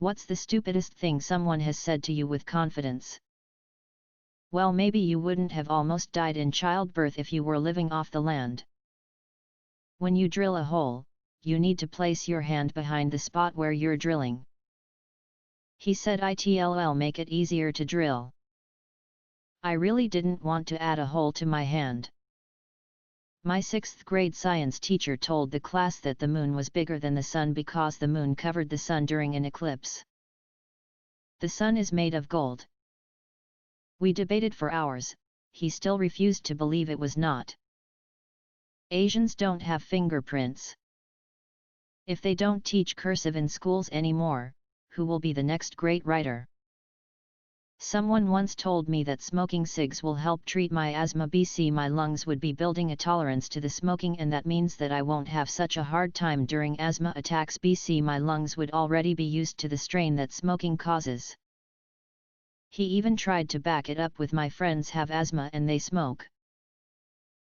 What's the stupidest thing someone has said to you with confidence? Well, maybe you wouldn't have almost died in childbirth if you were living off the land. When you drill a hole, you need to place your hand behind the spot where you're drilling. He said it'll make it easier to drill. I really didn't want to add a hole to my hand. My 6th grade science teacher told the class that the moon was bigger than the sun because the moon covered the sun during an eclipse. The sun is made of gold. We debated for hours, he still refused to believe it was not. Asians don't have fingerprints. If they don't teach cursive in schools anymore, who will be the next great writer? Someone once told me that smoking cigs will help treat my asthma. My lungs would be building a tolerance to the smoking, and that means that I won't have such a hard time during asthma attacks. My lungs would already be used to the strain that smoking causes. He even tried to back it up with my friends have asthma and they smoke.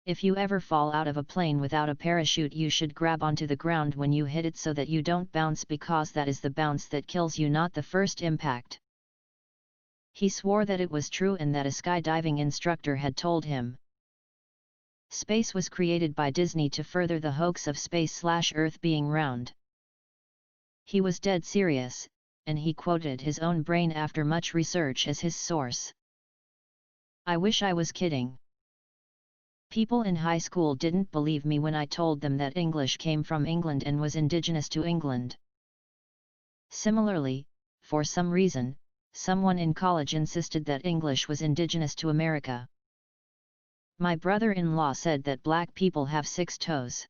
If you ever fall out of a plane without a parachute, you should grab onto the ground when you hit it so that you don't bounce, because that is the bounce that kills you, not the first impact. He swore that it was true and that a skydiving instructor had told him. Space was created by Disney to further the hoax of space/Earth being round. He was dead serious, and he quoted his own brain after much research as his source. I wish I was kidding. People in high school didn't believe me when I told them that English came from England and was indigenous to England. Similarly, for some reason, someone in college insisted that English was indigenous to America. My brother-in-law said that black people have 6 toes.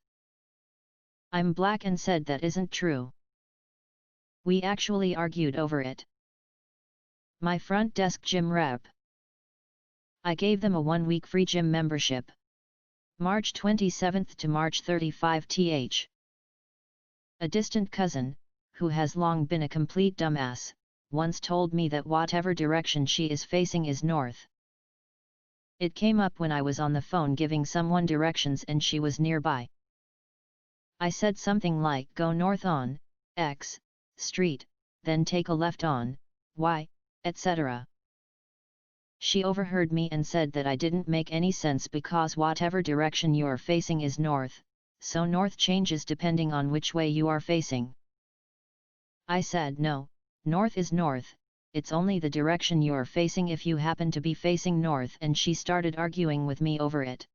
I'm black and said that isn't true. We actually argued over it. My front desk gym rep. I gave them a 1-week free gym membership. March 27 to March 35 th. A distant cousin, who has long been a complete dumbass, once told me that whatever direction she is facing is north. It came up when I was on the phone giving someone directions and she was nearby. I said something like go north on X street, then take a left on Y, etc. She overheard me and said that I didn't make any sense because whatever direction you are facing is north, so north changes depending on which way you are facing. I said no. North is north, it's only the direction you're facing if you happen to be facing north, and she started arguing with me over it.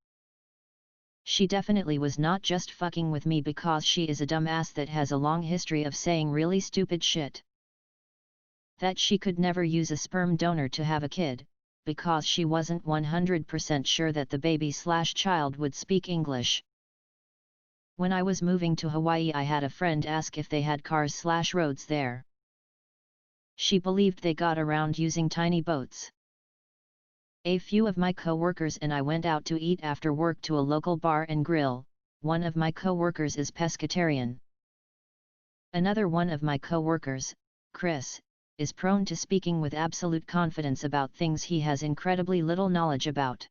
She definitely was not just fucking with me because she is a dumbass that has a long history of saying really stupid shit. That she could never use a sperm donor to have a kid, because she wasn't 100% sure that the baby/child would speak English. When I was moving to Hawaii, I had a friend ask if they had cars/roads there. She believed they got around using tiny boats. A few of my co-workers and I went out to eat after work to a local bar and grill. One of my co-workers is pescatarian. Another one of my co-workers, Chris, is prone to speaking with absolute confidence about things he has incredibly little knowledge about.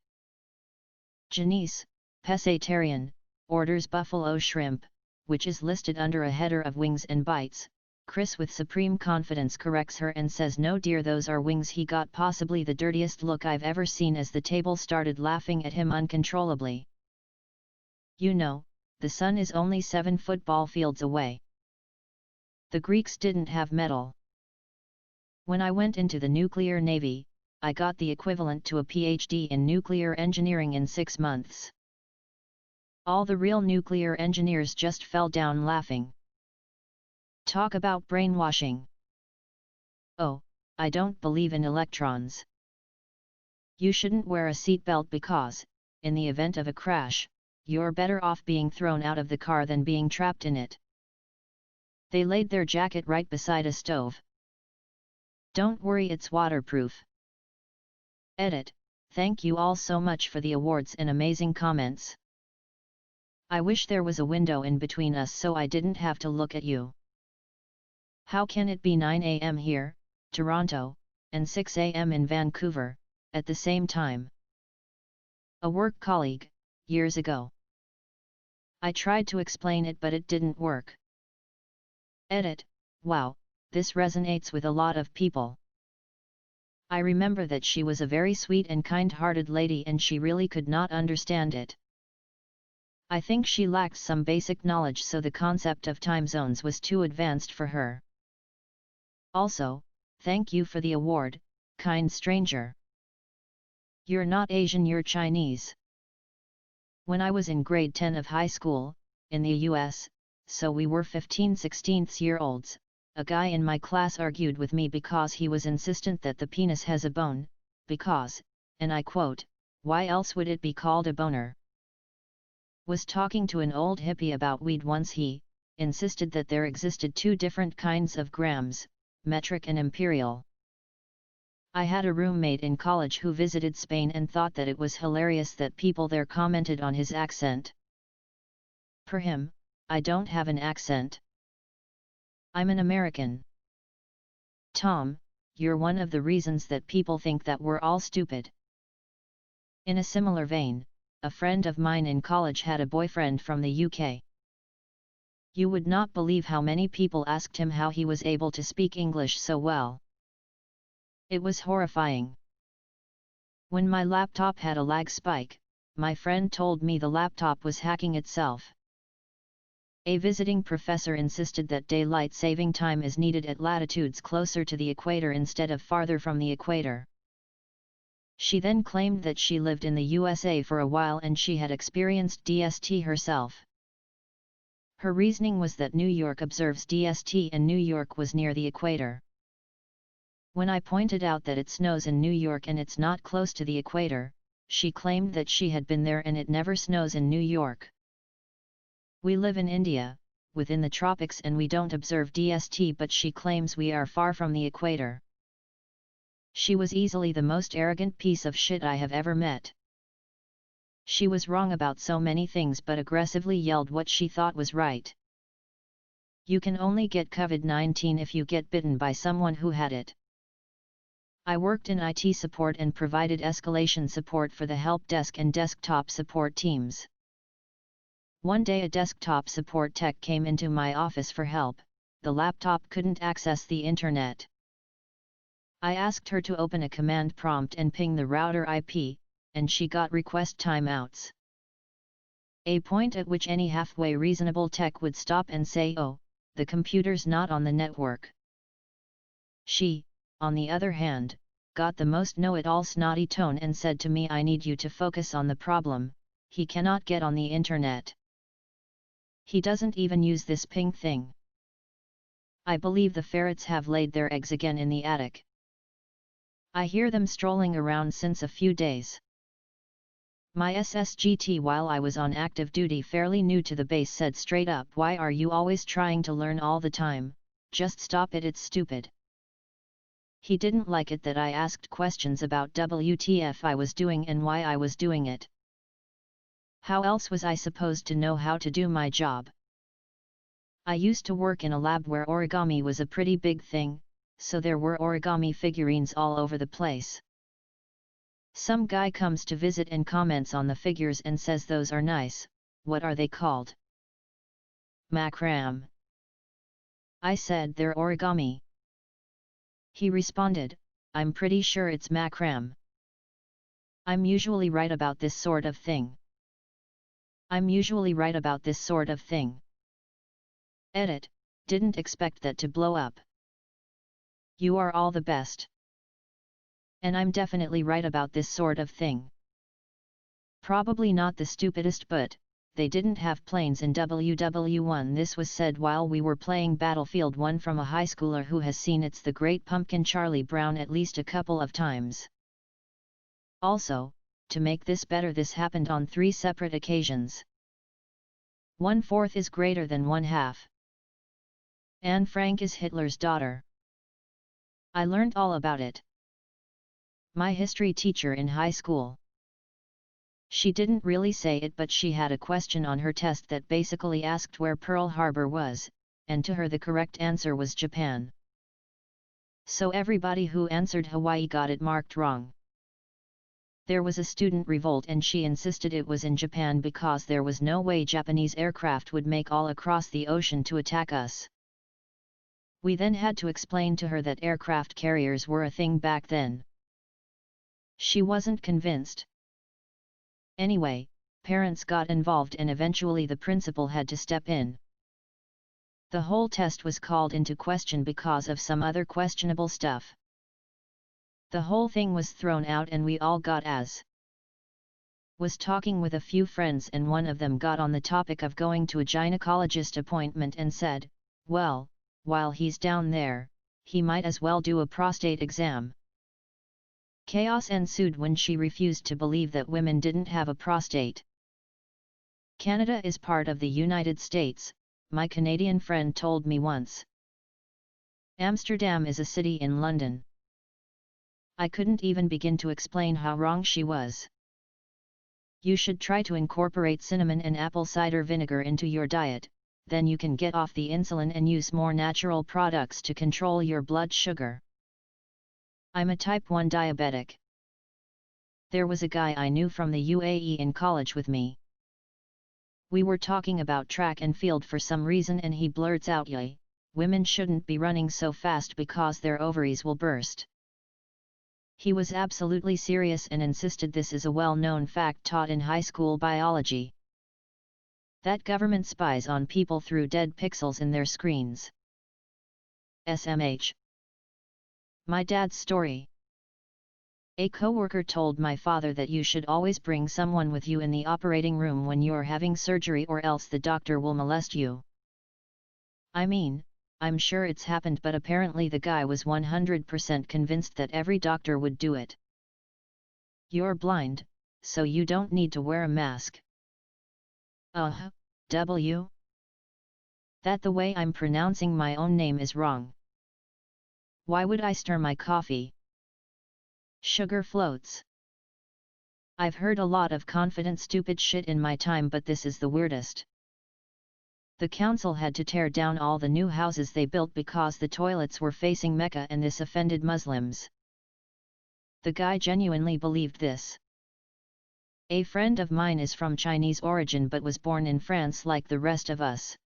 Janice, pescatarian, orders buffalo shrimp, which is listed under a header of wings and bites. Chris with supreme confidence corrects her and says no dear, those are wings. He got possibly the dirtiest look I've ever seen as the table started laughing at him uncontrollably. You know, the sun is only 7 football fields away. The Greeks didn't have metal. When I went into the nuclear navy, I got the equivalent to a PhD in nuclear engineering in 6 months. All the real nuclear engineers just fell down laughing. Talk about brainwashing. Oh, I don't believe in electrons. You shouldn't wear a seatbelt because, in the event of a crash, you're better off being thrown out of the car than being trapped in it. They laid their jacket right beside a stove. Don't worry, it's waterproof. Edit. Thank you all so much for the awards and amazing comments. I wish there was a window in between us so I didn't have to look at you. How can it be 9 a.m. here, Toronto, and 6 a.m. in Vancouver, at the same time? A work colleague, years ago. I tried to explain it but it didn't work. Edit. Wow, this resonates with a lot of people. I remember that she was a very sweet and kind-hearted lady and she really could not understand it. I think she lacked some basic knowledge, so the concept of time zones was too advanced for her. Also, thank you for the award, kind stranger. You're not Asian, you're Chinese. When I was in grade 10 of high school, in the US, so we were 15-16-year-olds, a guy in my class argued with me because he was insistent that the penis has a bone, because, and I quote, "Why else would it be called a boner?" Was talking to an old hippie about weed once. He insisted that there existed two different kinds of grams, metric and imperial. I had a roommate in college who visited Spain and thought that it was hilarious that people there commented on his accent. Per him, I don't have an accent. I'm an American. Tom, you're one of the reasons that people think that we're all stupid. In a similar vein, a friend of mine in college had a boyfriend from the UK. You would not believe how many people asked him how he was able to speak English so well. It was horrifying. When my laptop had a lag spike, my friend told me the laptop was hacking itself. A visiting professor insisted that daylight saving time is needed at latitudes closer to the equator instead of farther from the equator. She then claimed that she lived in the USA for a while and she had experienced DST herself. Her reasoning was that New York observes DST and New York was near the equator. When I pointed out that it snows in New York and it's not close to the equator, she claimed that she had been there and it never snows in New York. We live in India, within the tropics, and we don't observe DST, but she claims we are far from the equator. She was easily the most arrogant piece of shit I have ever met. She was wrong about so many things but aggressively yelled what she thought was right. You can only get COVID-19 if you get bitten by someone who had it. I worked in IT support and provided escalation support for the help desk and desktop support teams. One day a desktop support tech came into my office for help. The laptop couldn't access the internet. I asked her to open a command prompt and ping the router IP, and she got request timeouts. A point at which any halfway reasonable tech would stop and say, "Oh, the computer's not on the network." She, on the other hand, got the most know-it-all snotty tone and said to me, "I need you to focus on the problem, he cannot get on the internet. He doesn't even use this ping thing. I believe the ferrets have laid their eggs again in the attic. I hear them strolling around since a few days." My SSGT while I was on active duty, fairly new to the base, said straight up, "Why are you always trying to learn all the time? Just stop it, it's stupid." He didn't like it that I asked questions about WTF I was doing and why I was doing it. How else was I supposed to know how to do my job? I used to work in a lab where origami was a pretty big thing, so there were origami figurines all over the place. Some guy comes to visit and comments on the figures and says, "Those are nice, what are they called?" "Macram." I said, "They're origami." He responded, "I'm pretty sure it's macram." I'm usually right about this sort of thing. Edit, didn't expect that to blow up. You are all the best. And I'm definitely right about this sort of thing. Probably not the stupidest, but they didn't have planes in WW1. This was said while we were playing Battlefield 1 from a high schooler who has seen It's the Great Pumpkin Charlie Brown at least a couple of times. Also, to make this better, this happened on 3 separate occasions. 1/4 is greater than 1/2. Anne Frank is Hitler's daughter. I learned all about it. My history teacher in high school. She didn't really say it, but she had a question on her test that basically asked where Pearl Harbor was, and to her the correct answer was Japan. So everybody who answered Hawaii got it marked wrong. There was a student revolt and she insisted it was in Japan because there was no way Japanese aircraft would make all across the ocean to attack us. We then had to explain to her that aircraft carriers were a thing back then. She wasn't convinced. Anyway, parents got involved and eventually the principal had to step in. The whole test was called into question because of some other questionable stuff. The whole thing was thrown out and we all got A's. Was talking with a few friends and one of them got on the topic of going to a gynecologist appointment and said, well, while he's down there, he might as well do a prostate exam. Chaos ensued when she refused to believe that women didn't have a prostate. Canada is part of the United States, my Canadian friend told me once. Amsterdam is a city in London. I couldn't even begin to explain how wrong she was. You should try to incorporate cinnamon and apple cider vinegar into your diet, then you can get off the insulin and use more natural products to control your blood sugar. I'm a type 1 diabetic. There was a guy I knew from the UAE in college with me. We were talking about track and field for some reason and he blurts out, "Yay, women shouldn't be running so fast because their ovaries will burst." He was absolutely serious and insisted this is a well-known fact taught in high school biology. That government spies on people through dead pixels in their screens. SMH. My dad's story. A coworker told my father that you should always bring someone with you in the operating room when you're having surgery or else the doctor will molest you. I mean, I'm sure it's happened, but apparently the guy was 100% convinced that every doctor would do it. You're blind, so you don't need to wear a mask. W? That the way I'm pronouncing my own name is wrong. Why would I stir my coffee? Sugar floats. I've heard a lot of confident stupid shit in my time, but this is the weirdest. The council had to tear down all the new houses they built because the toilets were facing Mecca and this offended Muslims. The guy genuinely believed this. A friend of mine is from Chinese origin but was born in France like the rest of us.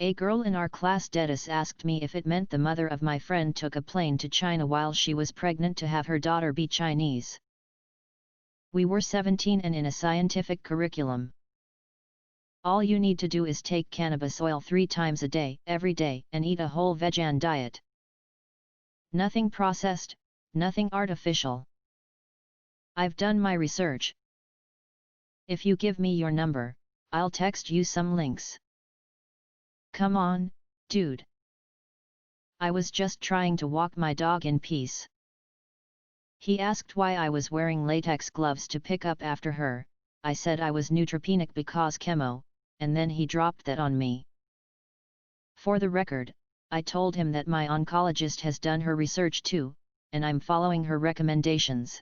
A girl in our class Dedis asked me if it meant the mother of my friend took a plane to China while she was pregnant to have her daughter be Chinese. We were 17 and in a scientific curriculum. All you need to do is take cannabis oil 3 times a day, every day, and eat a whole vegan diet. Nothing processed, nothing artificial. I've done my research. If you give me your number, I'll text you some links. Come on, dude. I was just trying to walk my dog in peace. He asked why I was wearing latex gloves to pick up after her. I said I was neutropenic because chemo, and then he dropped that on me. For the record, I told him that my oncologist has done her research too, and I'm following her recommendations.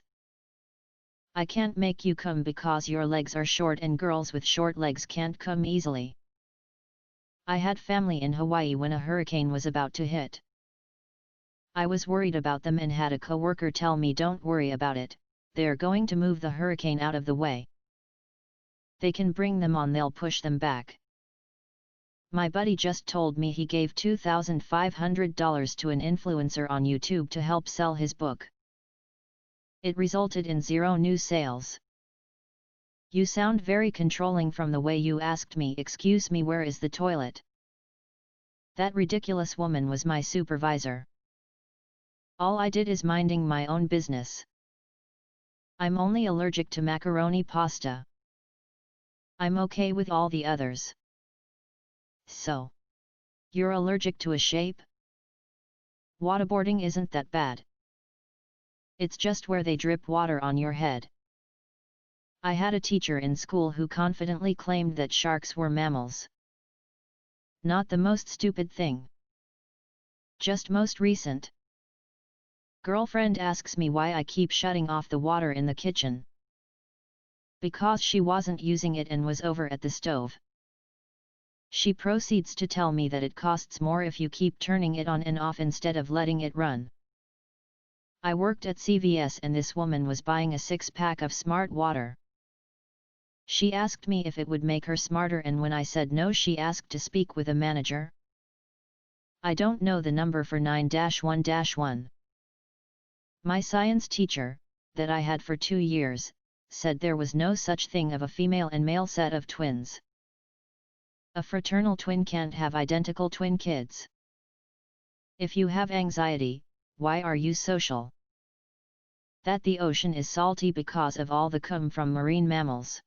I can't make you come because your legs are short and girls with short legs can't come easily. I had family in Hawaii when a hurricane was about to hit. I was worried about them and had a coworker tell me, "Don't worry about it, they're going to move the hurricane out of the way. They can bring them on, they'll push them back." My buddy just told me he gave $2,500 to an influencer on YouTube to help sell his book. It resulted in 0 new sales. You sound very controlling from the way you asked me, "Excuse me, where is the toilet?" That ridiculous woman was my supervisor. All I did is minding my own business. I'm only allergic to macaroni pasta. I'm okay with all the others. So, you're allergic to a shape? Waterboarding isn't that bad. It's just where they drip water on your head. I had a teacher in school who confidently claimed that sharks were mammals. Not the most stupid thing. Just most recent. Girlfriend asks me why I keep shutting off the water in the kitchen. Because she wasn't using it and was over at the stove. She proceeds to tell me that it costs more if you keep turning it on and off instead of letting it run. I worked at CVS and this woman was buying a 6-pack of Smart Water. She asked me if it would make her smarter, and when I said no, she asked to speak with a manager. I don't know the number for 9-1-1. My science teacher, that I had for 2 years, said there was no such thing of a female and male set of twins. A fraternal twin can't have identical twin kids. If you have anxiety, why are you social? That the ocean is salty because of all the cum from marine mammals.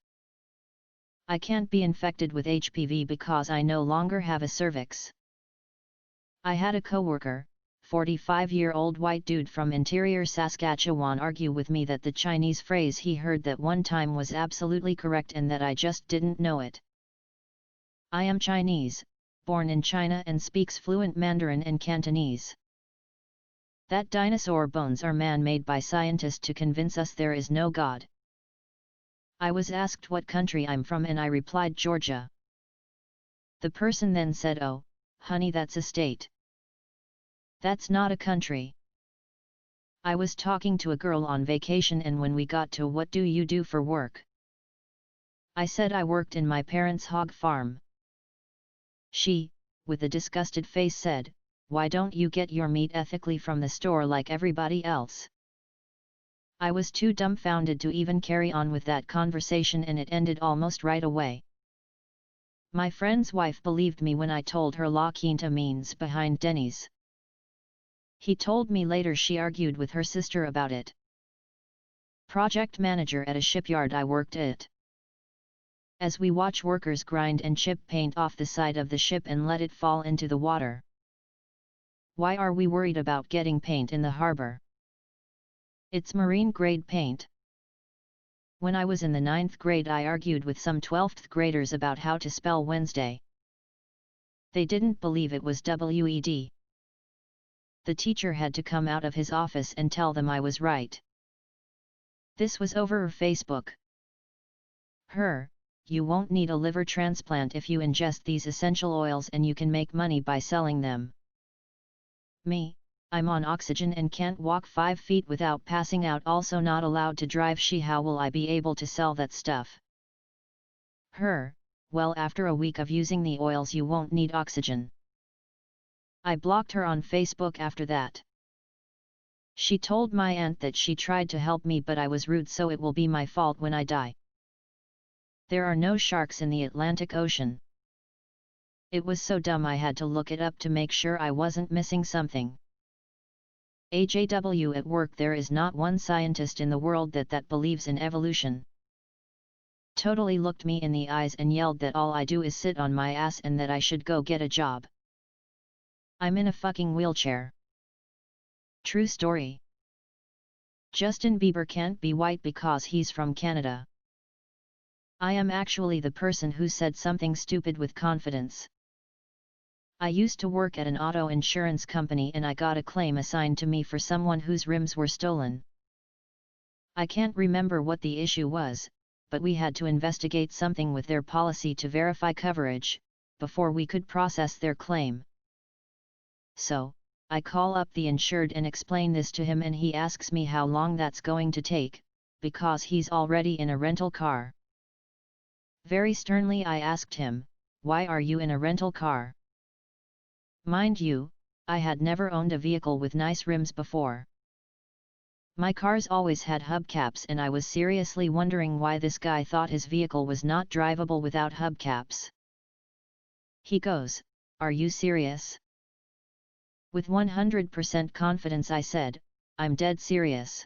I can't be infected with HPV because I no longer have a cervix. I had a coworker, 45-year-old white dude from interior Saskatchewan, argue with me that the Chinese phrase he heard that one time was absolutely correct and that I just didn't know it. I am Chinese, born in China and speaks fluent Mandarin and Cantonese. That dinosaur bones are man-made by scientists to convince us there is no God. I was asked what country I'm from and I replied Georgia. The person then said, "Oh, honey, that's a state. That's not a country." I was talking to a girl on vacation and when we got to what do you do for work, I said I worked in my parents' hog farm. She, with a disgusted face, said, "Why don't you get your meat ethically from the store like everybody else?" I was too dumbfounded to even carry on with that conversation and it ended almost right away. My friend's wife believed me when I told her La Quinta means behind Denny's. He told me later she argued with her sister about it. Project manager at a shipyard I worked at. As we watch workers grind and chip paint off the side of the ship and let it fall into the water. Why are we worried about getting paint in the harbor? It's marine-grade paint. When I was in the 9th grade I argued with some 12th graders about how to spell Wednesday. They didn't believe it was W-E-D. The teacher had to come out of his office and tell them I was right. This was over Facebook. You won't need a liver transplant if you ingest these essential oils and you can make money by selling them. Me, I'm on oxygen and can't walk 5 feet without passing out, also not allowed to drive. How will I be able to sell that stuff? Well, after a week of using the oils you won't need oxygen. I blocked her on Facebook after that. She told my aunt that she tried to help me but I was rude, so it will be my fault when I die. There are no sharks in the Atlantic Ocean. It was so dumb I had to look it up to make sure I wasn't missing something. AJW at work, there is not one scientist in the world that believes in evolution. Totally looked me in the eyes and yelled that all I do is sit on my ass and that I should go get a job. I'm in a fucking wheelchair. True story. Justin Bieber can't be white because he's from Canada. I am actually the person who said something stupid with confidence. I used to work at an auto insurance company and I got a claim assigned to me for someone whose rims were stolen. I can't remember what the issue was, but we had to investigate something with their policy to verify coverage, before we could process their claim. So, I call up the insured and explain this to him and he asks me how long that's going to take, because he's already in a rental car. Very sternly I asked him, "Why are you in a rental car?" Mind you, I had never owned a vehicle with nice rims before. My cars always had hubcaps and I was seriously wondering why this guy thought his vehicle was not drivable without hubcaps. He goes, "Are you serious?" With 100% confidence I said, "I'm dead serious."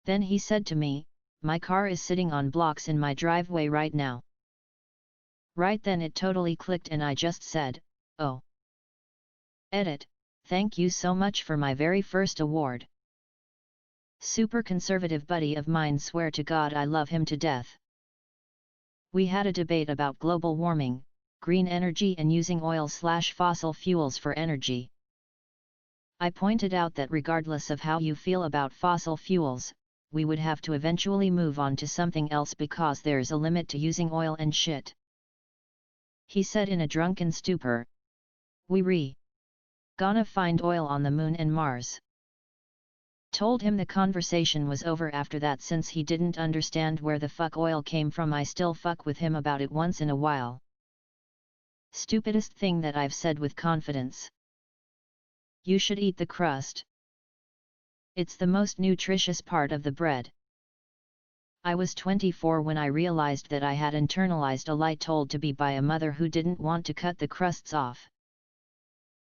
Then he said to me, "My car is sitting on blocks in my driveway right now." Right then it totally clicked and I just said, "Oh." Edit, thank you so much for my very first award. Super conservative buddy of mine, swear to God I love him to death. We had a debate about global warming, green energy and using oil/fossil fuels for energy. I pointed out that regardless of how you feel about fossil fuels, we would have to eventually move on to something else because there's a limit to using oil and shit. He said in a drunken stupor, "We gonna find oil on the moon and Mars." Told him the conversation was over after that. Since he didn't understand where the fuck oil came from, I still fuck with him about it once in a while. Stupidest thing that I've said with confidence. You should eat the crust. It's the most nutritious part of the bread. I was 24 when I realized that I had internalized a lie told to me by a mother who didn't want to cut the crusts off.